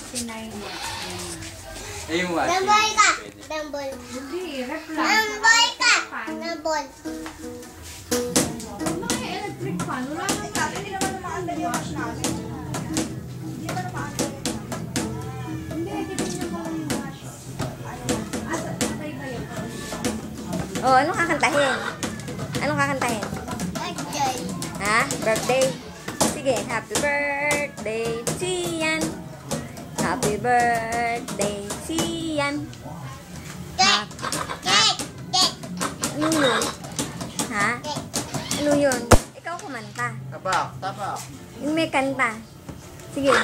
69 watts. Eh, yung watch. Number ka. Number. Hindi, rep lang. Number ka. Number. Mga electric fan. Wala naman. Hindi naman naman yung watch natin. Hindi naman naman Hindi, hindi mo lang yung watch. Asa, patay ba yun? Oh, anong kakantahin? Anong kakantahin? Birthday. Ha? Birthday? Sige, happy birthday, Sian. Happy birthday, Sian. Cake. Cake. Cake. Ano yun? Ha? Ano yun? Ikaw kumanta. Tapak, tapak. Yung may kanta. Sige.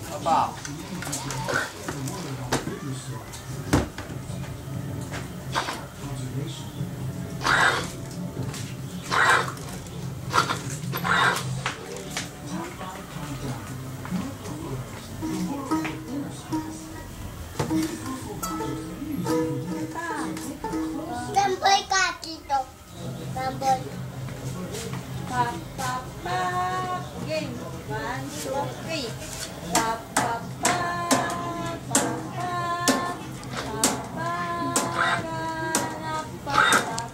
Tapak. Number ka dito. Number. Pop, pop, pop. Game. 1, 2, 3. Pop, pop, pop. Pop, pop. Pop, pop. Pop, pop.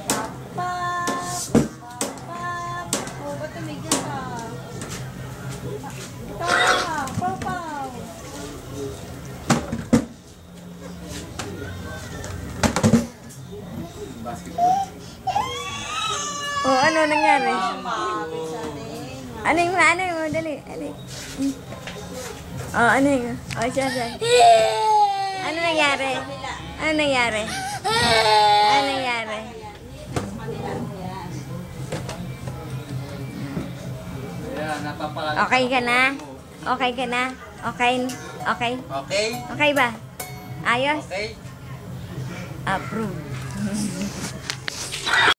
Pop, pop. Pop, pop. Oh, ba't tumigil ka? Pow, pow, pow. Basketball. Oh, ano nangyari? Sumabit sa tenga. Ano yung, dali. Oh, ano yung, oh, siya. Ano nangyari? Ano nangyari? Ano nangyari? Ayan, napapalala. Okay ka na? Okay ka na? Okay? Okay? Okay? Okay ba? Ayos? Okay? Approve.